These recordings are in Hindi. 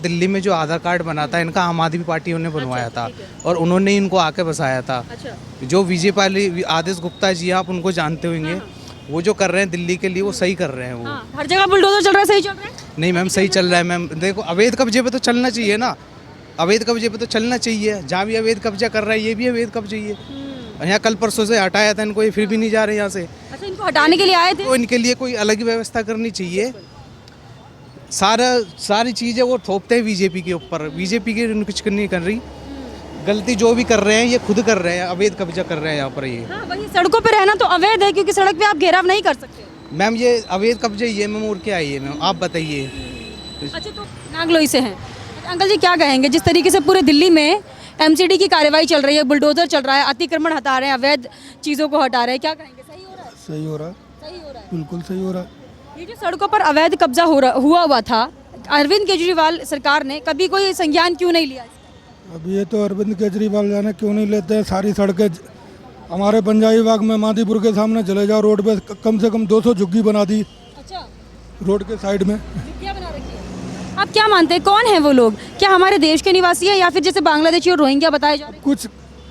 दिल्ली में जो आधार कार्ड बना था इनका आम आदमी पार्टी ने बनवाया था और उन्होंने इनको आके बसाया था। जो बीजेपी वाले आदेश गुप्ता जी आप उनको जानते होंगे, वो जो कर रहे हैं दिल्ली के लिए वो सही कर रहे हैं। वो हर जगह बुलडोजर चल रहा है, सही चल रहा है? नहीं मैम, सही चल रहा है मैम। देखो अवैध कब्जे पे तो चलना चाहिए ना, अवैध कब्जे पे तो चलना चाहिए। जहाँ भी अवैध कब्जा कर रहा है ये भी अवैध कब्जे ही है। यहाँ कल परसों से हटाया था इनको, ये फिर भी नहीं जा रहे यहाँ से। अच्छा, इनको हटाने के लिए आए थे? तो इनके लिए कोई अलग ही व्यवस्था करनी चाहिए। सारी चीज़ें वो थोपते हैं बीजेपी के ऊपर, बीजेपी की कुछ नहीं कर रही। गलती जो भी कर रहे हैं ये खुद कर रहे हैं, अवैध कब्जा कर रहे हैं यहाँ पर ये। हाँ, वही सड़कों पे रहना तो अवैध है, क्योंकि सड़क पे आप घेराव नहीं कर सकते। मैम ये अवैध कब्जा ये मैम, और क्या है मैम, आप बताइए। अच्छा, तो नागलोई से हैं अंकल जी, क्या कहेंगे जिस तरीके से पूरे दिल्ली में एमसीडी की कार्रवाई चल रही है, बुलडोजर चल रहा है, अतिक्रमण हटा रहे हैं, अवैध चीज़ों को हटा रहे हैं, क्या कहेंगे? सही हो रहा है? सही हो रहा है, सही हो रहा है, बिल्कुल सही हो रहा है। ये जो सड़कों पर अवैध कब्जा हुआ था, अरविंद केजरीवाल सरकार ने कभी कोई संज्ञान क्यों नहीं लिया? अब ये तो अरविंद केजरीवाल जाने क्यों नहीं लेते हैं। सारी सड़कें हमारे पंजाबी बाग में मादीपुर के सामने चले जाओ, रोड पे कम से कम 200 झुग्गी बना दी। अच्छा, रोड के साइड में झुग्गियां बना रखी है। आप क्या मानते हैं, कौन है वो लोग? क्या हमारे देश के निवासी हैं या फिर जैसे बांग्लादेशी और रोहिंग्या बताए जा रहे हैं?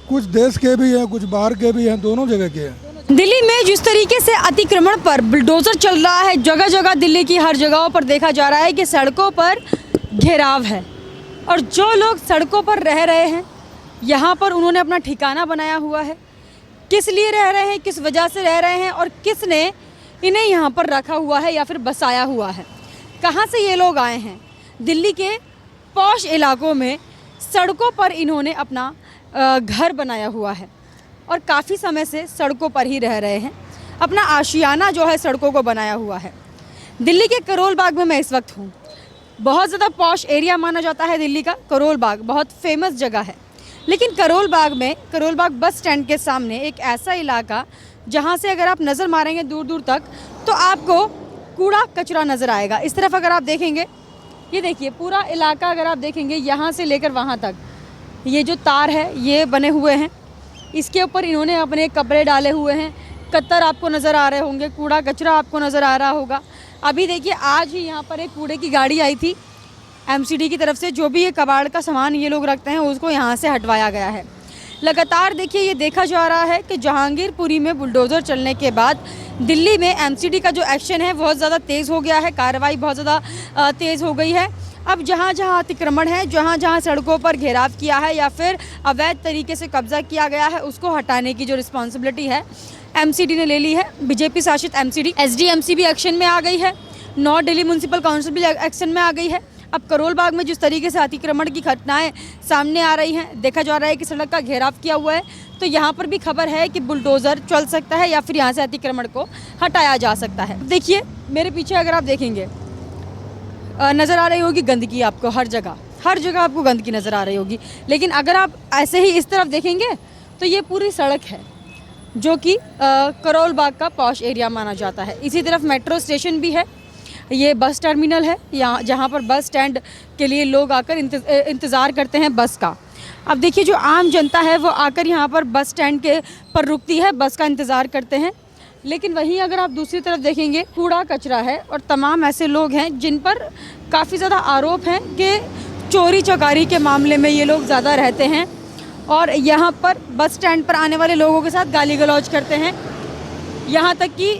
कुछ देश के भी हैं, कुछ बाहर के भी हैं, दोनों जगह के हैं। दिल्ली में जिस तरीके से अतिक्रमण पर बुलडोजर चल रहा है, जगह जगह दिल्ली की हर जगहों पर देखा जा रहा है कि सड़कों पर घेराव है, और जो लोग सड़कों पर रह रहे हैं यहाँ पर उन्होंने अपना ठिकाना बनाया हुआ है। किस लिए रह रहे हैं, किस वजह से रह रहे हैं और किसने इन्हें यहाँ पर रखा हुआ है या फिर बसाया हुआ है, कहाँ से ये लोग आए हैं? दिल्ली के पॉश इलाकों में सड़कों पर इन्होंने अपना घर बनाया हुआ है और काफ़ी समय से सड़कों पर ही रह रहे हैं। अपना आशियाना जो है सड़कों को बनाया हुआ है। दिल्ली के करोल बाग में मैं इस वक्त हूँ। बहुत ज़्यादा पॉश एरिया माना जाता है दिल्ली का करोल बाग, बहुत फेमस जगह है। लेकिन करोल बाग बस स्टैंड के सामने एक ऐसा इलाका जहाँ से अगर आप नज़र मारेंगे दूर दूर तक तो आपको कूड़ा कचरा नज़र आएगा। इस तरफ अगर आप देखेंगे, ये देखिए पूरा इलाका अगर आप देखेंगे यहाँ से लेकर वहाँ तक, ये जो तार है ये बने हुए हैं, इसके ऊपर इन्होंने अपने कपड़े डाले हुए हैं। कत्तर आपको नज़र आ रहे होंगे, कूड़ा कचरा आपको नज़र आ रहा होगा। अभी देखिए आज ही यहाँ पर एक कूड़े की गाड़ी आई थी एमसीडी की तरफ से, जो भी ये कबाड़ का सामान ये लोग रखते हैं उसको यहाँ से हटवाया गया है। लगातार देखिए ये देखा जा रहा है कि जहांगीरपुरी में बुलडोज़र चलने के बाद दिल्ली में एमसीडी का जो एक्शन है बहुत ज़्यादा तेज़ हो गया है, कार्रवाई बहुत ज़्यादा तेज़ हो गई है। अब जहाँ जहाँ अतिक्रमण है, जहाँ जहाँ सड़कों पर घेराव किया है या फिर अवैध तरीके से कब्जा किया गया है, उसको हटाने की जो रिस्पॉन्सिबिलिटी है एमसीडी ने ले ली है। बीजेपी शासित एमसीडी, एसडीएमसी भी एक्शन में आ गई है, नॉर्थ दिल्ली म्यूनसिपल काउंसिल भी एक्शन में आ गई है। अब करोल बाग में जिस तरीके से अतिक्रमण की घटनाएं सामने आ रही हैं, देखा जा रहा है कि सड़क का घेराव किया हुआ है, तो यहाँ पर भी खबर है कि बुलडोज़र चल सकता है या फिर यहाँ से अतिक्रमण को हटाया जा सकता है। देखिए मेरे पीछे अगर आप देखेंगे नज़र आ रही होगी गंदगी, आपको हर जगह आपको गंदगी नज़र आ रही होगी। लेकिन अगर आप ऐसे ही इस तरफ देखेंगे तो ये पूरी सड़क है जो कि करोल बाग का पॉश एरिया माना जाता है। इसी तरफ मेट्रो स्टेशन भी है, ये बस टर्मिनल है यहाँ, जहाँ पर बस स्टैंड के लिए लोग आकर इंतज़ार करते हैं बस का। अब देखिए जो आम जनता है वो आकर यहाँ पर बस स्टैंड के पर रुकती है, बस का इंतज़ार करते हैं। लेकिन वहीं अगर आप दूसरी तरफ देखेंगे कूड़ा कचरा है और तमाम ऐसे लोग हैं जिन पर काफ़ी ज़्यादा आरोप हैं कि चोरी चकारी के मामले में ये लोग ज़्यादा रहते हैं और यहाँ पर बस स्टैंड पर आने वाले लोगों के साथ गाली गलौज करते हैं, यहाँ तक कि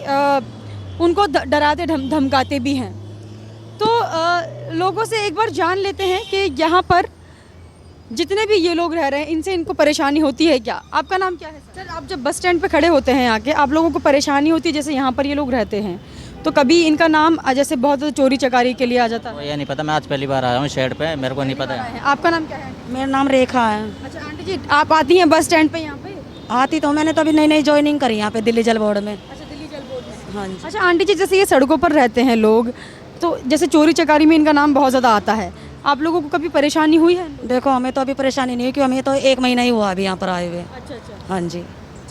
उनको डराते धमकाते भी हैं। तो लोगों से एक बार जान लेते हैं कि यहाँ पर जितने भी ये लोग रह रहे हैं इनसे इनको परेशानी होती है क्या? आपका नाम क्या है सर? आप जब बस स्टैंड पे खड़े होते हैं आके, आप लोगों को परेशानी होती है जैसे यहाँ पर ये लोग रहते हैं, तो कभी इनका नाम जैसे बहुत चोरी चकारी के लिए आ जाता है? ये नहीं पता, मैं आज पहली बार आया हूँ शेड पे, मेरे को नहीं पता है। आपका नाम क्या है? मेरा नाम रेखा है। अच्छा आंटी जी, आप आती हैं बस स्टैंड पे यहाँ पे? आती तो मैंने तो अभी नई ज्वाइनिंग करी यहाँ पे दिल्ली जल बोर्ड में। अच्छा दिल्ली जल बोर्ड में। हाँ जी। अच्छा आंटी जी, जैसे ये सड़कों पर रहते हैं लोग, तो जैसे चोरी चकारी में इनका नाम बहुत ज़्यादा आता है, आप लोगों को कभी परेशानी हुई है? देखो हमें तो अभी परेशानी नहीं हुई, क्योंकि हमें तो 1 महीना ही हुआ अभी यहाँ पर आए हुए। अच्छा अच्छा, हाँ जी।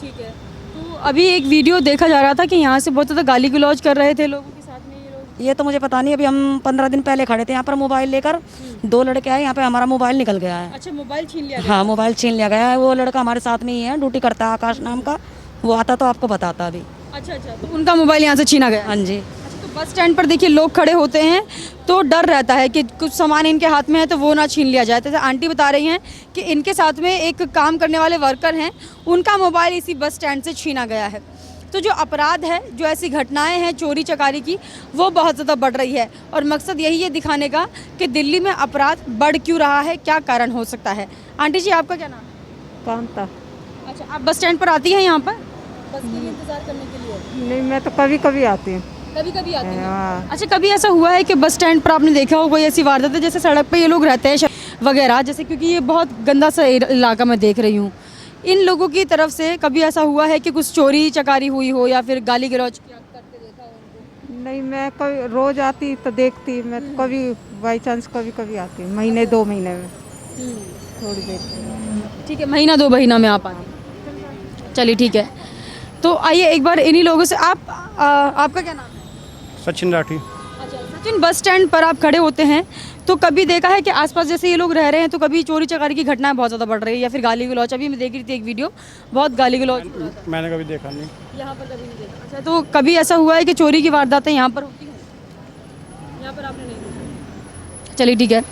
ठीक है। तो अभी एक वीडियो देखा जा रहा था कि यहाँ से बहुत ज़्यादा गाली गलौज कर रहे थे लोगों के साथ में ये लोग। ये तो मुझे पता नहीं, अभी हम 15 दिन पहले खड़े थे यहाँ पर मोबाइल लेकर, 2 लड़के आए यहाँ पे, हमारा मोबाइल निकल गया है। अच्छा मोबाइल छीन लिया? हाँ मोबाइल छीन लिया गया है। वो लड़का हमारे साथ में ही है, ड्यूटी करता है, आकाश नाम का, वो आता तो आपको बताता अभी। अच्छा अच्छा, तो उनका मोबाइल यहाँ से छीना गया? हाँ जी। अच्छा, तो बस स्टैंड पर देखिए लोग खड़े होते हैं तो डर रहता है कि कुछ सामान इनके हाथ में है तो वो ना छीन लिया जाए। जैसे आंटी बता रही हैं कि इनके साथ में एक काम करने वाले वर्कर हैं, उनका मोबाइल इसी बस स्टैंड से छीना गया है। तो जो अपराध है, जो ऐसी घटनाएं हैं चोरी चकारी की, वो बहुत ज़्यादा बढ़ रही है और मकसद यही है दिखाने का कि दिल्ली में अपराध बढ़ क्यों रहा है, क्या कारण हो सकता है। आंटी जी आपका क्या नाम है? कांता। अच्छा, आप बस स्टैंड पर आती हैं यहाँ पर बस के लिए इंतजार करने के लिए? नहीं, मैं तो कभी कभी आती हूँ। कभी कभी आती हैं। हाँ। अच्छा, कभी ऐसा हुआ है कि बस स्टैंड पर आपने देखा हो कोई ऐसी वारदात है, जैसे सड़क पे ये लोग रहते हैं वगैरह, जैसे क्योंकि ये बहुत गंदा सा इलाका मैं देख रही हूँ, इन लोगों की तरफ से कभी ऐसा हुआ है कि कुछ चोरी चकारी हुई हो या फिर गाली गलौज करते देखा हो उनको? नहीं, मैं कभी रोज आती तो देखती, मैं तो कभी बाई चांस कभी कभी आती हूँ, महीने 2 महीने में थोड़ी देर। ठीक है, महीना 2 महीना में आप आती। चलिए ठीक है, तो आइए एक बार इन्हीं लोगों से आपका क्या नाम है? सचिन राठी। अच्छा, सचिन, बस स्टैंड पर आप खड़े होते हैं तो कभी देखा है कि आसपास जैसे ये लोग रह रहे हैं तो कभी चोरी चकारी की घटनाएं बहुत ज़्यादा बढ़ रही है या फिर गाली गलौज? अभी मैं देख रही थी एक वीडियो, बहुत गाली गलौज मैंने कभी देखा नहीं। यहाँ पर कभी नहीं देखा। अच्छा, तो कभी ऐसा हुआ है कि चोरी की वारदातें यहाँ पर होती हैं? यहाँ पर आपने नहीं देखा? चलिए ठीक है,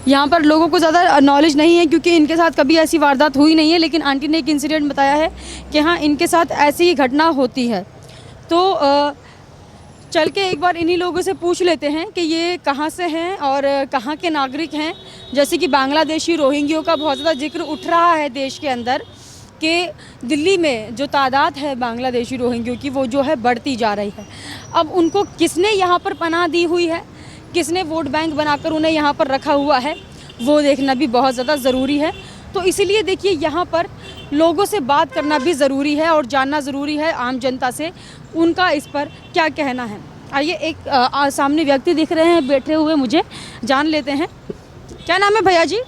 यहाँ पर लोगों को ज़्यादा नॉलेज नहीं है क्योंकि इनके साथ कभी ऐसी वारदात हुई नहीं है, लेकिन आंटी ने एक इंसिडेंट बताया है कि हाँ इनके साथ ऐसी ही घटना होती है। तो चल के एक बार इन्हीं लोगों से पूछ लेते हैं कि ये कहाँ से हैं और कहाँ के नागरिक हैं। जैसे कि बांग्लादेशी रोहिंग्यों का बहुत ज़्यादा जिक्र उठ रहा है देश के अंदर कि दिल्ली में जो तादाद है बांग्लादेशी रोहिंग्यों की वो जो है बढ़ती जा रही है। अब उनको किसने यहाँ पर पनाह दी हुई है, किसने वोट बैंक बनाकर उन्हें यहाँ पर रखा हुआ है, वो देखना भी बहुत ज़्यादा ज़रूरी है। तो इसीलिए देखिए यहाँ पर लोगों से बात करना भी ज़रूरी है और जानना ज़रूरी है आम जनता से उनका इस पर क्या कहना है। आइए एक सामने व्यक्ति दिख रहे हैं बैठे हुए, मुझे जान लेते हैं। क्या नाम है भैया जी?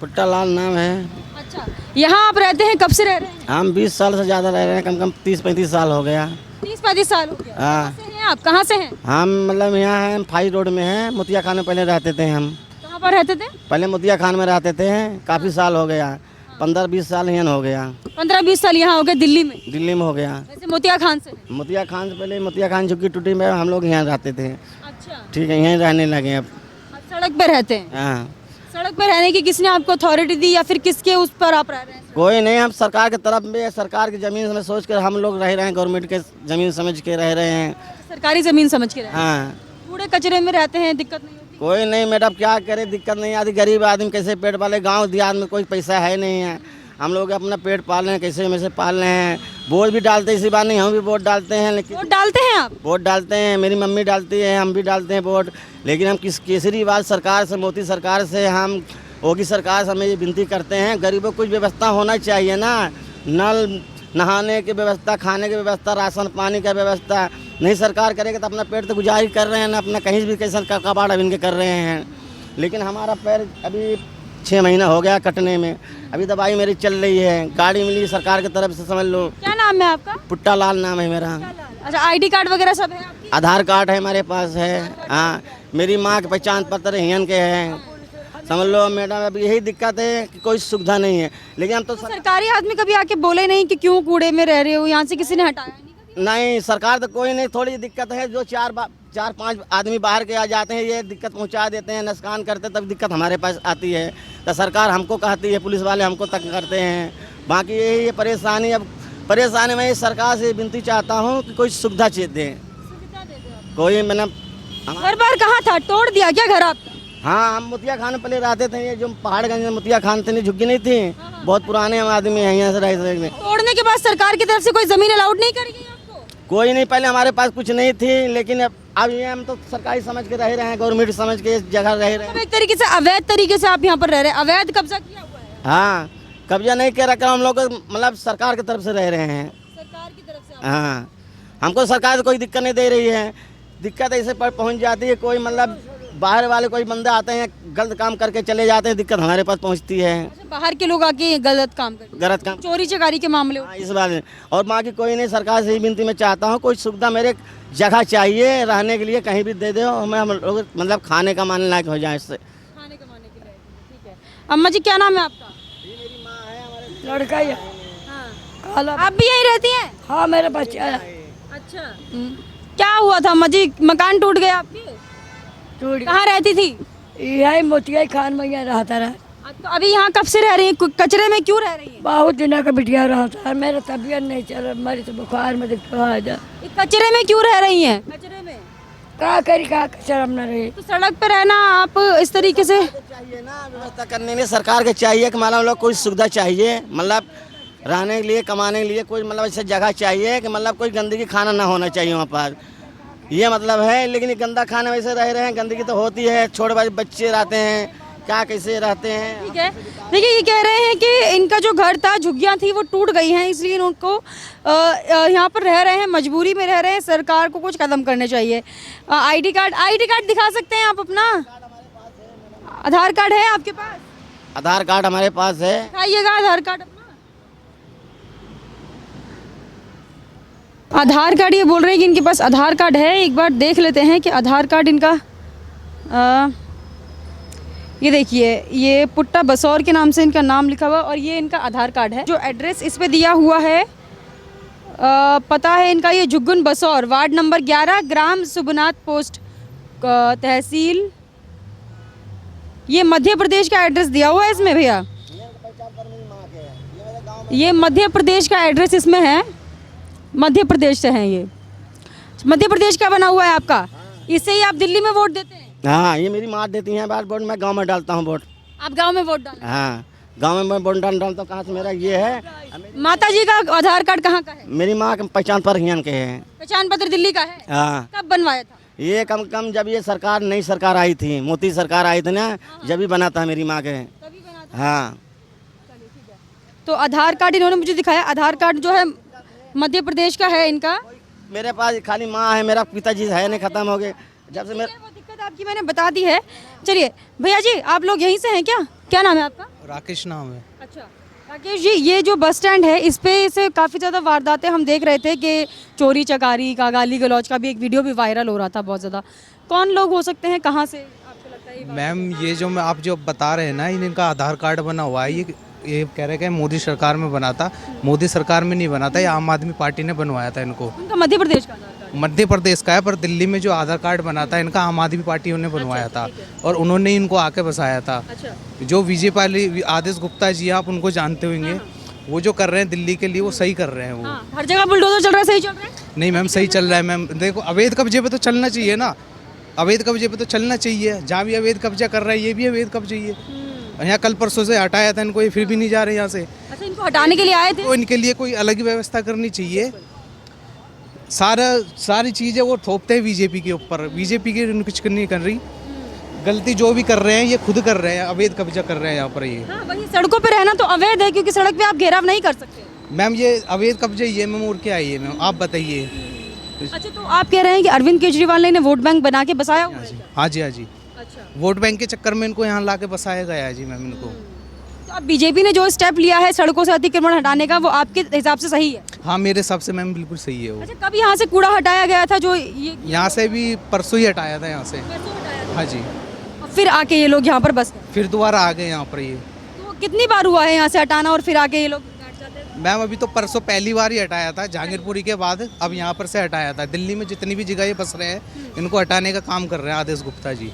पुट्टा लाल नाम है। अच्छा, यहाँ आप रहते हैं, कब से रह रहे हैं? हम 20 साल से ज़्यादा रह रहे हैं, कम कम 30-35 साल हो गया। 30-35 साल हो गया। हाँ। कहाँ से हैं आप, कहाँ से हैं? हम मतलब यहाँ हैं, फाई रोड में हैं, मोतिया खान में पहले रहते थे हम। कहाँ पर रहते थे? पहले मोतिया खान में रहते थे, काफ़ी साल हो गया, 15-20 साल यहाँ हो गया। 15-20 साल यहाँ हो गए दिल्ली में? दिल्ली में हो गया। वैसे मोतिया खान से हैं? मोतिया खान से पहले मोतिया खान झुग्गी टूटी में हम लोग यहाँ रहते थे। अच्छा, ठीक है, यहीं रहने लगे अब। आप सड़क पे रहते हैं? हाँ। सड़क पे रहने की किसने आपको अथॉरिटी दी या फिर किसके उस पर आप रह रहे हैं? कोई नहीं, हम सरकार की तरफ में, सरकार की ज़मीन में सोच कर हम लोग रह रहे हैं, गवर्नमेंट के ज़मीन समझ के रह रहे हैं। सरकारी ज़मीन समझ के रह रहे हैं? हाँ। कूड़े कचरे में रहते हैं, दिक्कत नहीं होती? कोई नहीं मैडम, क्या करे, दिक्कत नहीं आती। गरीब आदमी कैसे पेट पाले, गांव देहात में कोई पैसा है नहीं है, हम लोग अपना पेट पाल रहे हैं, कैसे में से पाल रहे हैं। वोट भी डालते हैं, इसी बात नहीं, हम भी वोट डालते हैं। लेकिन वोट डालते हैं आप? वोट डालते हैं, मेरी मम्मी डालती है, हम भी डालते हैं वोट। लेकिन हम केजरीवाल सरकार से, मोदी सरकार से, हम योगी सरकार से हमें ये विनती करते हैं, गरीबों को कुछ व्यवस्था होना चाहिए ना, नल नहाने की व्यवस्था, खाने की व्यवस्था, राशन पानी का व्यवस्था। नहीं सरकार करेगा तो अपना पेट तो गुजारी कर रहे हैं ना, अपना कहीं भी कैसा कबाड़ अभी इनके कर रहे हैं। लेकिन हमारा पैर अभी 6 महीना हो गया कटने में, अभी दवाई मेरी चल रही है, गाड़ी मिली सरकार की तरफ से, समझ लो। क्या नाम है आपका? पुट्टा लाल नाम है मेरा। अच्छा, आईडी कार्ड वगैरह सब है आपकी? आधार कार्ड है हमारे पास है। हाँ, मेरी माँ के पहचान पत्र हियन के हैं, समझ लो मैडम। अब यही दिक्कत है कि कोई सुविधा नहीं है। लेकिन हम तो सरकारी आदमी कभी आके बोले नहीं कि क्यों कूड़े में रह रहे हो, यहाँ से किसी ने हटाया नहीं? नहीं, सरकार तो कोई नहीं, थोड़ी दिक्कत है, जो 4-5 आदमी बाहर के आ जाते हैं, ये दिक्कत पहुंचा देते हैं, नुकसान करते, तब दिक्कत हमारे पास आती है। तो सरकार हमको कहती है, पुलिस वाले हमको तंग करते हैं। बाकी यही है परेशानी। अब परेशानी में सरकार से विनती चाहता हूँ कि कोई सुविधा चीज दें, कोई मतलब। घर बार कहाँ था, तोड़ दिया क्या घर आपका? हाँ, हम मोतिया खान में पहले रहते थे, ये जो पहाड़गंज में मोतिया खान थे, झुग्गी नहीं थी, बहुत पुराने हम आदमी हैं, यहाँ से रह। तोड़ने के बाद सरकार की तरफ से कोई जमीन अलाउड नहीं करेगी आपको? कोई नहीं, पहले हमारे पास कुछ नहीं थी, लेकिन अब ये हम तो सरकारी समझ के रह रहे हैं, गवर्नमेंट समझ के इस जगह रह रहे हैं। एक तरीके से अवैध तरीके से आप यहाँ पर रह रहे हैं, अवैध कब्जा किया हुआ है? हाँ, कब्जा नहीं कर रखा, हम लोग मतलब सरकार की तरफ से रह रहे हैं। सरकार की तरफ से? हाँ, हमको सरकार से कोई दिक्कत नहीं दे रही है। दिक्कत ऐसे पर पहुँच जाती है, कोई मतलब बाहर वाले कोई बंदे आते हैं, गलत काम करके चले जाते हैं, दिक्कत हमारे पास पहुँचती है। बाहर के लोग आके गलत काम करते हैं, गलत काम, चोरी चकारी के मामले? हाँ, इस बात में। और बाकी कोई नहीं, सरकार से ही विनती मैं चाहता हूँ, कोई सुविधा, मेरे जगह चाहिए रहने के लिए, कहीं भी दे दो हमें, हम लोग मतलब खाने का मानने लायक हो जाए इससे। खाने कमाने के लिए, ठीक है। अम्मा जी क्या नाम है आपका? लड़का ही हाँ। आप भी यहीं रहती हैं? हाँ, मेरे बच्चा है। अच्छा, क्या हुआ था मजी, मकान टूट गया आपके? टूट कहाँ रहती थी? यही मोतिया खान मैया रहता रहा। तो अभी यहाँ कब से रह रही है? कचरे में क्यों रह रही है? बहुत दिनों का बिटिया रहता है, मेरा तबीयत नहीं चल रहा, मेरी तो बुखार में दिखता है। ये कचरे में क्यों रह रही हैं? कचरे में का करी का शर्म न रही। तो सड़क पे रहना आप इस तरीके से? चाहिए ना व्यवस्था करने में सरकार के चाहिए कि मतलब लोग कोई सुविधा चाहिए, मतलब रहने के लिए कमाने के लिए कोई मतलब ऐसा जगह चाहिए कि मतलब कोई गंदगी खाना ना होना चाहिए वहाँ पर, ये मतलब है। लेकिन ये गंदा खाना वैसे रह रहे हैं, गंदगी तो होती है, छोटे बच्चे रहते हैं, क्या कैसे रहते हैं। ठीक है, देखिए ये कह रहे हैं कि इनका जो घर था, झुग्गियाँ थी, वो टूट गई हैं, इसलिए उनको यहाँ पर रह रहे हैं, मजबूरी में रह रहे हैं। सरकार को कुछ कदम करने चाहिए। आईडी कार्ड दिखा सकते हैं आप अपना? आधार कार्ड है आपके पास? आधार कार्ड हमारे पास है। दिखाइएगा आधार कार्ड अपना। आधार कार्ड, ये बोल रहे हैं कि इनके पास आधार कार्ड है। एक बार देख लेते हैं कि आधार कार्ड इनका ये देखिए, ये पुट्टा बसौर के नाम से इनका नाम लिखा हुआ और ये इनका आधार कार्ड है। जो एड्रेस इस पे दिया हुआ है, पता है इनका ये झुग्गुन बसौर, वार्ड नंबर 11, ग्राम सुबनाथ पोस्ट, तहसील, ये मध्य प्रदेश का एड्रेस दिया हुआ है इसमें भैया। ये मध्य प्रदेश का एड्रेस इसमें है, मध्य प्रदेश से हैं ये। मध्य प्रदेश का बना हुआ है आपका, इससे ही आप दिल्ली में वोट देते हैं? हाँ, ये मेरी माँ देती हैं बार वोट, मैं गांव में डालता हूँ वोट। आप गांव में वोट डालते हैं? हाँ, गांव में मैं वोट डालता हूँ। कहाँ से मेरा ये है। माता जी का आधार कार्ड कहाँ का है? मेरी माँ के पहचान पर हियन के हैं। पहचान पत्र दिल्ली का है? हाँ, कब बनवाया था? ये कम कम जब ये सरकार नई सरकार आई थी, मोदी सरकार आई थी ना, जब ही बना था मेरी माँ के। तभी बना था। हाँ, तो आधार कार्ड इन्होंने मुझे दिखाया। आधार कार्ड जो है मध्य प्रदेश का है इनका। मेरे पास खाली माँ है, मेरा पिताजी है नहीं, खत्म हो गए जब से मेरे। वो दिक्कत आपकी मैंने बता दी है। चलिए भैया जी, आप लोग यहीं से हैं क्या? क्या नाम है आपका? राकेश नाम है। अच्छा राकेश जी, ये जो बस स्टैंड है, इस पे से काफ़ी ज़्यादा वारदातें हम देख रहे थे कि चोरी चकारी का, गाली गलौज का भी एक वीडियो भी वायरल हो रहा था बहुत ज़्यादा। कौन लोग हो सकते हैं, कहाँ से आपको लगता है? मैम ये जो मैं आप जो बता रहे हैं ना, इनका आधार कार्ड बना हुआ है, ये कह रहे हैं मोदी सरकार में बना था। मोदी सरकार में नहीं बना था, ये आम आदमी पार्टी ने बनवाया था इनको। उनका मध्य प्रदेश का आधार कार्ड? मध्य प्रदेश का है, पर दिल्ली में जो आधार कार्ड बना था इनका आम आदमी पार्टी ने बनवाया था और उन्होंने इनको आके बसाया था। अच्छा, जो बीजेपी आदेश गुप्ता जी, आप उनको जानते होंगे, वो जो कर रहे हैं दिल्ली के लिए वो सही कर रहे हैं वो। हाँ, हर जगह बुलडोजर चल रहा है, सही चल रहा है? नहीं मैम, सही चल रहा है मैम। देखो, अवैध कब्जे पे तो चलना चाहिए ना, अवैध कब्जे पे तो चलना चाहिए। जहाँ भी अवैध कब्जा कर रहा है, ये भी अवैध कब्जे ही है। यहाँ कल परसों से हटाया था इनको, ये फिर भी नहीं जा रहे यहाँ से। अच्छा, इनको हटाने के लिए आए थे? तो इनके लिए कोई अलग ही व्यवस्था करनी चाहिए। सारी चीज़ें वो थोपते हैं बीजेपी के ऊपर, बीजेपी की कुछ नहीं कर रही। गलती जो भी कर रहे हैं ये खुद कर रहे हैं, अवैध कब्जा कर रहे हैं यहाँ पर ये। हाँ, वही सड़कों पे रहना तो अवैध है, क्योंकि सड़क पे आप घेराव नहीं कर सकते। मैम ये अवैध कब्जे ये मैम, और क्या है ये मैम, आप बताइए। अच्छा, तो आप कह रहे हैं कि अरविंद केजरीवाल ने इन्हें वोट बैंक बना के बसाया हुआ है? हाँ जी, हाँ जी। अच्छा, वोट बैंक के चक्कर में इनको यहाँ ला के बसाया गया है जी मैम इनको। तो अब बीजेपी ने जो स्टेप लिया है सड़कों से अतिक्रमण हटाने का, वो आपके हिसाब से सही है? हाँ, मेरे हिसाब से मैम बिल्कुल सही है वो। अच्छा, कब यहाँ से कूड़ा हटाया गया था? जो ये यहाँ से भी परसों ही हटाया था यहाँ से। हाँ जी, और फिर आके ये लोग यहाँ पर बस गए। फिर दोबारा आ गए यहाँ पर ये। तो कितनी बार हुआ है यहाँ से हटाना और फिर आके ये लोग बैठ जाते हैं? मैम अभी तो परसों पहली बार ही हटाया था जहांगीरपुरी के बाद, अब यहाँ पर से हटाया था। दिल्ली में जितनी भी जगह ये बस रहे हैं, इनको हटाने का काम कर रहे हैं आदेश गुप्ता जी।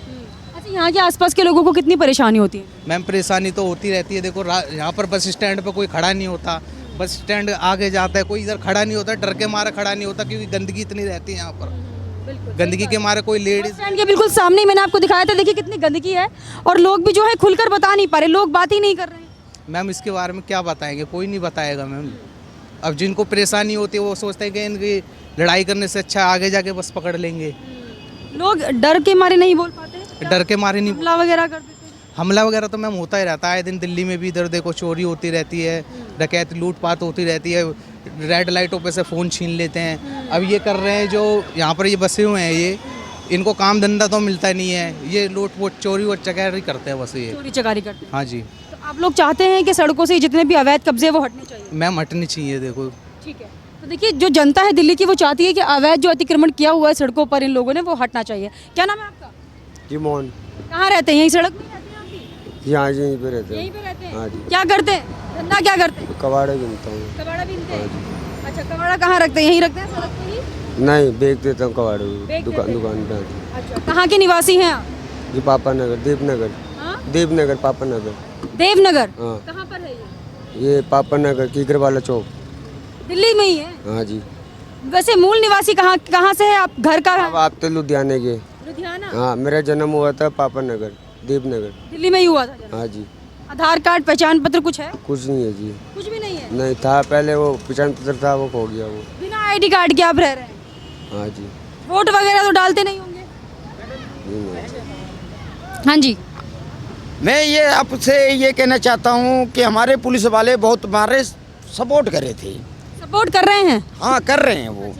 अच्छा, यहाँ के आसपास के लोगों को कितनी परेशानी होती है? मैम परेशानी तो होती रहती है। देखो यहाँ पर बस स्टैंड पर कोई खड़ा नहीं होता, बस स्टैंड आगे जाता है, कोई इधर खड़ा नहीं होता, डर के मारे खड़ा नहीं होता, क्योंकि गंदगी इतनी रहती है यहाँ पर। गंदगी के मारे कोई लेडीज। स्टैंड के बिल्कुल सामने ही मैंने आपको दिखाया था, देखिए कितनी गंदगी है, और लोग भी जो है खुलकर बता नहीं पा रहे, लोग बात ही नहीं कर रहे हैं। मैम इसके बारे में क्या बताएंगे, कोई नहीं बताएगा मैम। अब जिनको परेशानी होती है वो सोचते हैं कि इनकी लड़ाई करने से अच्छा आगे जाके बस पकड़ लेंगे। लोग डर के मारे नहीं बोल पाते, डर के मारे नहीं। हमला वगैरह कर देते हैं। हमला वगैरह तो मैम होता ही रहता है, दिन दिल्ली में भी इधर देखो चोरी होती रहती है, डकैत लूटपाट होती रहती है, रेड लाइटों पे से फ़ोन छीन लेते हैं। अब ये कर रहे हैं जो यहाँ पर ये बसे हुए हैं, ये इनको काम धंधा तो मिलता नहीं है, ये लूट वोट चोरी और चकारी करते हैं बस ये। चोरी चकारी करते हैं। हाँ जी तो आप लोग चाहते हैं कि सड़कों से जितने भी अवैध कब्जे वो हटने चाहिए? मैम हटनी चाहिए। देखो ठीक है, तो देखिए जो जनता है दिल्ली की, वो चाहती है कि अवैध जो अतिक्रमण किया हुआ है सड़कों पर इन लोगों ने, वो हटना चाहिए। क्या नाम है आपका? जी मोहन। कहाँ रहते हैं? यहीं सड़क में रहते हैं आप भी? यहाँ यहीं पे रहते यहीं हैं। पे रहते हैं? हाँ जी। क्या करते हैं, धंधा क्या करते हैं? कबाड़े बिनता हूँ। कबाड़ा बीनते हैं? अच्छा, कबाड़ा कहाँ रखते हैं? यहीं रखते हैं सड़क पे ही? नहीं, बेच देता हूँ कबाड़ बेच दुकान देते दुकान पे। अच्छा, कहाँ के निवासी हैं आप? जी पापा नगर, देवनगर, हाँ? देवनगर पापा नगर। देवनगर हाँ, कहाँ पर है ये? ये पापा नगर कीकर वाला चौक। दिल्ली में ही है। हाँ जी। वैसे मूल निवासी कहाँ से है आप? घर का है? अब आप तो लुधियाने के। लुधियाना। हाँ, मेरा जन्म हुआ था पापा नगर, देवनगर। दिल्ली में ही हुआ था जन्म। हाँ जी। आधार कार्ड पहचान पत्र कुछ है? कुछ नहीं है जी। कुछ भी नहीं है। नहीं था पहले, वो पहचान पत्र था, वो खो गया वो। बिना आईडी कार्ड के आप रह रहे हैं? हाँ जी। वोट वगैरह तो डालते नहीं होंगे? हाँ जी। मैं ये आपसे ये कहना चाहता हूँ कि हमारे पुलिस वाले बहुत हमारे सपोर्ट करे थे। सपोर्ट कर रहे हैं? हाँ, कर रहे हैं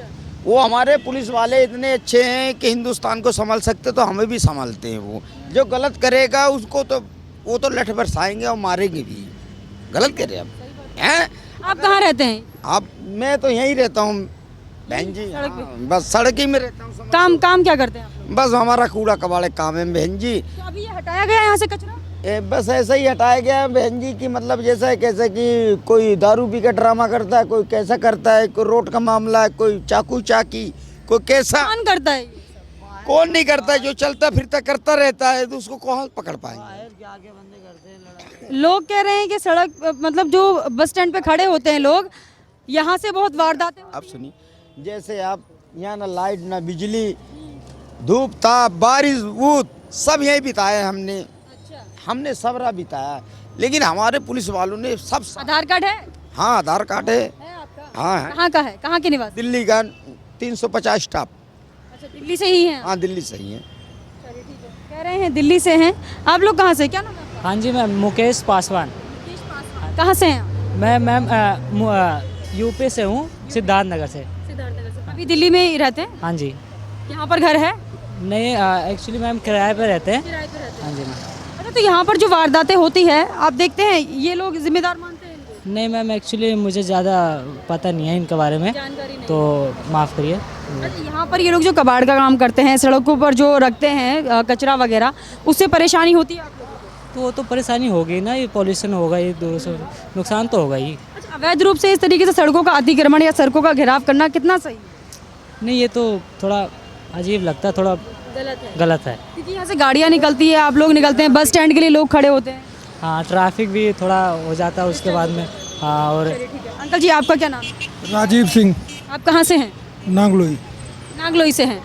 वो हमारे पुलिस वाले इतने अच्छे हैं कि हिंदुस्तान को संभाल सकते, तो हमें भी संभालते हैं। वो जो गलत करेगा उसको तो वो तो लठ बरसाएंगे और मारेंगे भी। गलत करे आप हैं? आप कहाँ रहते हैं? आप मैं तो यहीं रहता हूँ बहन जी। हाँ, बस सड़क ही में रहता हूँ। काम क्या करते हैं आप? बस हमारा कूड़ा कबाड़े काम है बहन जी। तो अभी ये हटाया गया यहाँ से कचरा? बस ऐसा ही हटाया गया है बहन जी की, मतलब जैसा है कैसे कि कोई दारू पी का ड्रामा करता है, कोई कैसा करता है, कोई रोड का मामला है, कोई चाकू चाकी, कोई कैसा। कौन करता है? कौन नहीं करता है? जो चलता फिरता करता रहता है तो उसको कौन पकड़ पाएंगे। लोग कह रहे हैं कि सड़क मतलब जो बस स्टैंड पे खड़े होते हैं लोग, यहाँ से बहुत वारदातें होती हैं। आप सुनिए, जैसे आप यहाँ ना लाइट ना बिजली, धूप ताप बारिश वूत सब यहीं बिताया हमने सब राह बिताया, लेकिन हमारे पुलिस वालों ने सब। आधार कार्ड है? हाँ, आधार कार्ड है। आपका? हाँ है। कहाँ का है? कहाँ के निवासी? दिल्ली का 350 स्टाफ। अच्छा, दिल्ली से ही हैं? हाँ, दिल्ली से ही है। चलिए ठीक है। कह रहे हैं दिल्ली से हैं। आप लोग कहाँ से? क्या नाम है आपका? हाँ जी मैम, मुकेश पासवान। कहाँ से हैं आप? मैं मैम यूपी से हूँ, सिद्धार्थ नगर से। सिद्धार्थनगर से। अभी दिल्ली में ही रहते हैं? हाँ जी। यहाँ पर घर है? नहीं, एक्चुअली मैम किराए पे रहते हैं। किराए पे रहते हैं। हाँ जी मैम। अच्छा, तो यहाँ पर जो वारदातें होती है आप देखते हैं, ये लोग जिम्मेदार मानते हैं इनको? नहीं मैम, एक्चुअली मुझे ज़्यादा पता नहीं है इनके बारे में, जानकारी नहीं। तो माफ़ करिए। अच्छा, यहाँ पर ये लोग जो कबाड़ का काम करते हैं, सड़कों पर जो रखते हैं कचरा वगैरह, उससे परेशानी होती है आप लोगों को? तो वो तो परेशानी होगी ना, ये पॉल्यूशन होगा, ये नुकसान तो होगा ही। अच्छा, अवैध रूप से इस तरीके से सड़कों का अतिक्रमण या सड़कों का घेराव करना कितना सही है? नहीं, ये तो थोड़ा अजीब लगता है, थोड़ा गलत है। क्योंकि यहाँ से गाड़ियाँ निकलती है, आप लोग निकलते हैं, बस स्टैंड के लिए लोग खड़े होते हैं। हाँ, ट्रैफिक भी थोड़ा हो जाता है उसके बाद में। हाँ, और अंकल जी, आपका क्या नाम है? राजीव सिंह, आप कहाँ से हैं? नागलोई। नागलोई से हैं।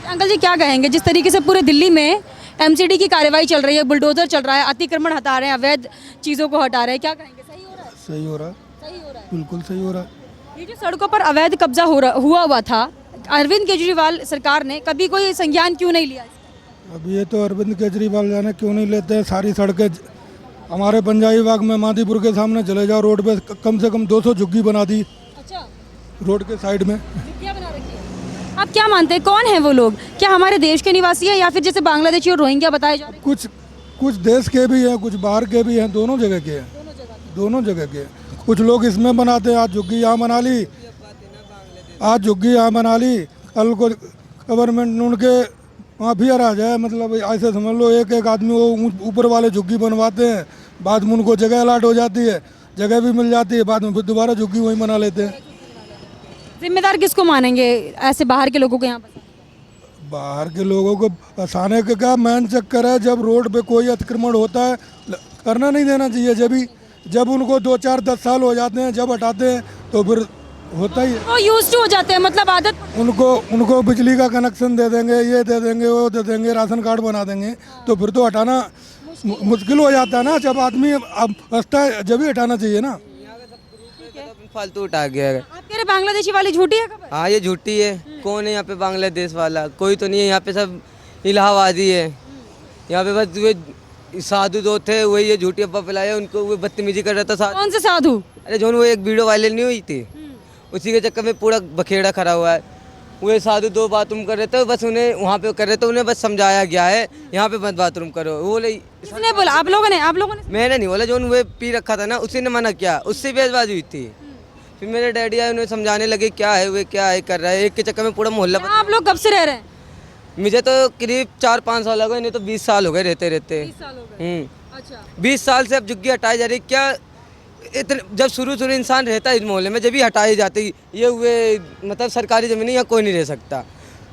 अंकल जी, क्या कहेंगे जिस तरीके से पूरे दिल्ली में एमसीडी की कार्रवाई चल रही है, बुलडोजर चल रहा है, अतिक्रमण हटा रहे हैं, अवैध चीज़ों को हटा रहे हैं, क्या कहेंगे? सही हो रहा है? सही हो रहा है, सही हो रहा है। बिल्कुल सही हो रहा है। ये जो सड़कों पर अवैध कब्जा हुआ था, अरविंद केजरीवाल सरकार ने कभी कोई संज्ञान क्यों नहीं लिया? अब ये तो अरविंद केजरीवाल जाने क्यों नहीं लेते हैं। सारी सड़कें हमारे पंजाबी बाग में मादीपुर के सामने चले जाओ, रोड पे कम से कम 200 झुग्गी बना दी। अच्छा, रोड के साइड में झुग्गियां बना रखी है। आप क्या मानते हैं, कौन है वो लोग? क्या हमारे देश के निवासी हैं या फिर जैसे बांग्लादेशी और रोहिंग्या बताए जा रहे हैं? कुछ देश के भी हैं, कुछ बाहर के भी हैं, दोनों जगह के हैं। दोनों जगह के हैं। कुछ लोग इसमें बनाते हैं, आज झुग्गी यहाँ बना ली, आज झुग्गी यहाँ बना ली, कल को गवर्नमेंट उनके माफिया आ जाए, मतलब ऐसे समझ लो एक एक आदमी वो ऊपर वाले झुग्गी बनवाते हैं, बाद में उनको जगह अलाट हो जाती है, जगह भी मिल जाती है, बाद में फिर दोबारा झुग्गी वहीं बना लेते हैं। जिम्मेदार किसको मानेंगे ऐसे बाहर के लोगों को यहाँ पर? बाहर के लोगों को फंसाने का क्या मेन चक्कर है, जब रोड पे कोई अतिक्रमण होता है करना नहीं देना चाहिए। जब उनको 2-4-10 साल हो जाते हैं, जब हटाते हैं तो फिर होता ही है। वो यूज्ड हो जाते हैं, मतलब आदत। उनको बिजली का कनेक्शन दे देंगे, ये दे देंगे, वो दे देंगे, राशन कार्ड बना देंगे, तो फिर तो हटाना मुश्किल हो जाता है ना। जब आदमी अब फंसता है जब ही हटाना चाहिए ना। फालतू उठा गया है। आप कह रहे बांग्लादेशी वाली झूठी है खबर? हाँ, ये झूठी है। कौन है यहाँ पे बांग्लादेश वाला? कोई तो नहीं है यहाँ पे, सब इलाहाबादी है। यहाँ पे बस वे साधु दो थे, वही ये झूठी अफवाह फैलाया, उनको वो बदतमीजी कर रहा था। कौन से साधु? अरे जो वो एक वीडियो वायरल नहीं हुई थी, उसी के चक्कर में पूरा बखेड़ा खड़ा हुआ है। वो साधु 2 बाथरूम कर रहे थे, बस उन्हें वहाँ पे कर रहे थे, उन्हें बस समझाया गया है यहाँ पे मत बाथरूम करो। वो किसने बोला? आप लोगों ने? मैंने नहीं बोला, जो वो पी रखा था ना उसी ने मना किया, उससे बहसबाजी हुई थी। फिर मेरे डैडी आए, उन्हें समझाने लगे क्या है वे, क्या है कर रहा है। एक के चक्कर में पूरा मोहल्ला। आप लोग कब से रह रहे हैं? मुझे तो करीब 4-5 साल हो गए, नहीं तो 20 साल हो गए रहते। 20 साल हो गए। अच्छा। 20 साल से अब झुग्गी हटाई जा रही। क्या इतने जब शुरू इंसान रहता है इस मोहल्ले में, जब भी हटाई जाती ये हुए मतलब सरकारी ज़मीन यहाँ कोई नहीं रह सकता।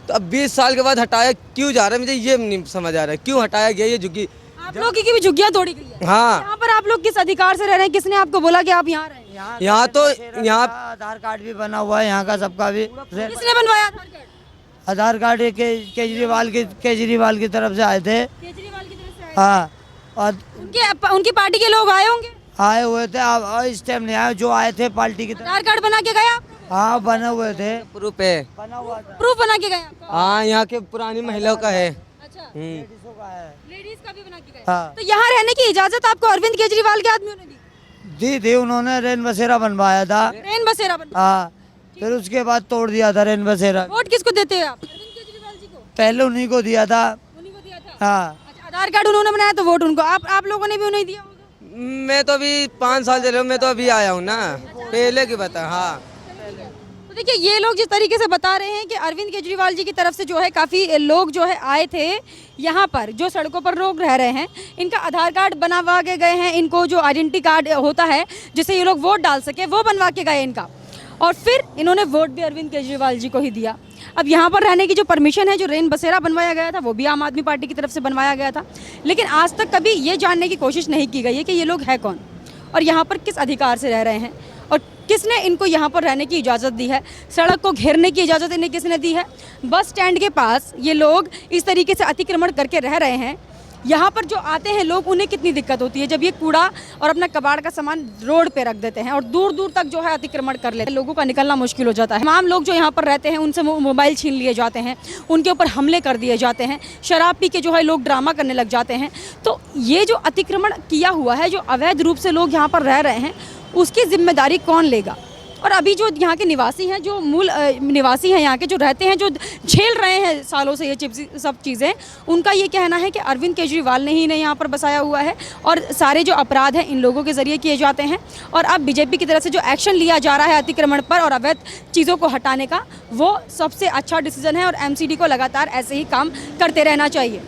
तो अब 20 साल के बाद हटाया क्यों जा रहा है, मुझे ये नहीं समझ आ रहा है क्यों हटाया गया ये झुग्गी। आप लोग की भी झुग्गियाँ तोड़ी गई है। हाँ, यहाँ पर आप लोग किस अधिकार से रह रहे हैं? किसने आपको बोला कि आप यहाँ रहे? यहाँ तो यहाँ आधार कार्ड भी बना हुआ है यहाँ का सबका भी। किसने बनवाया आधार कार्ड? आधार कार्ड केजरीवाल की तरफ से आए थे। केजरीवाल की तरफ से आए? हाँ, और उनकी पार्टी के लोग आए होंगे? आए हुए थे, अब इस टाइम नहीं आए, जो आए थे पार्टी की तरफ। आधार कार्ड बना के गए आप? हाँ, बने हुए थे, प्रूफ है, प्रूफ बना के गए आप? हाँ यहाँ के पुरानी महिलाओं का है। अच्छा, लेडीज का भी बना के गए। हाँ। तो यहाँ रहने की इजाजत आपको अरविंद केजरीवाल के आदमियों ने दी? दी उन्होंने, रेन बसेरा बनवाया था। रेन बसेरा बनवाया? हाँ, फिर उसके बाद तोड़ दिया था रेन बसेरा। वोट किसको देते हैं आप? अरविंद केजरीवाल जी को? पहले उन्हीं को दिया था। उन्हीं को दिया था? हाँ, अच्छा, आधार कार्ड उन्होंने बनाया तो वोट उनको। आप लोगों ने भी उन्हें दिया होगा? मैं तो अभी 5 साल चले, मैं तो अभी आया हूँ ना, पहले की बता। हाँ, तो देखिए ये लोग जिस तरीके से बता रहे हैं कि अरविंद केजरीवाल जी की तरफ से जो है काफ़ी लोग जो है आए थे यहाँ पर, जो सड़कों पर लोग रह रहे हैं, इनका आधार कार्ड बनवा के गए हैं, इनको जो आइडेंटिटी कार्ड होता है जिससे ये लोग वोट डाल सके वो बनवा के गए इनका, और फिर इन्होंने वोट भी अरविंद केजरीवाल जी को ही दिया। अब यहाँ पर रहने की जो परमिशन है, जो रेन बसेरा बनवाया गया था, वो भी आम आदमी पार्टी की तरफ से बनवाया गया था, लेकिन आज तक कभी ये जानने की कोशिश नहीं की गई है कि ये लोग हैं कौन और यहाँ पर किस अधिकार से रह रहे हैं और किसने इनको यहाँ पर रहने की इजाज़त दी है, सड़क को घेरने की इजाज़त इन्हें किसने दी है। बस स्टैंड के पास ये लोग इस तरीके से अतिक्रमण करके रह रहे हैं। यहाँ पर जो आते हैं लोग, उन्हें कितनी दिक्कत होती है जब ये कूड़ा और अपना कबाड़ का सामान रोड पे रख देते हैं और दूर दूर तक जो है अतिक्रमण कर लेते हैं। लोगों का निकलना मुश्किल हो जाता है। तमाम लोग जो यहाँ पर रहते हैं उनसे मोबाइल छीन लिए जाते हैं, उनके ऊपर हमले कर दिए जाते हैं, शराब पी के जो है लोग ड्रामा करने लग जाते हैं। तो ये जो अतिक्रमण किया हुआ है, जो अवैध रूप से लोग यहाँ पर रह रहे हैं, उसकी जिम्मेदारी कौन लेगा? और अभी जो यहाँ के निवासी हैं, जो मूल निवासी हैं यहाँ के, जो रहते हैं, जो झेल रहे हैं सालों से ये सब चीज़ें, उनका ये कहना है कि अरविंद केजरीवाल ने ही इन्हें यहाँ पर बसाया हुआ है और सारे जो अपराध हैं इन लोगों के ज़रिए किए जाते हैं। और अब बीजेपी की तरफ से जो एक्शन लिया जा रहा है अतिक्रमण पर और अवैध चीज़ों को हटाने का, वो सबसे अच्छा डिसीजन है और एमसीडी को लगातार ऐसे ही काम करते रहना चाहिए।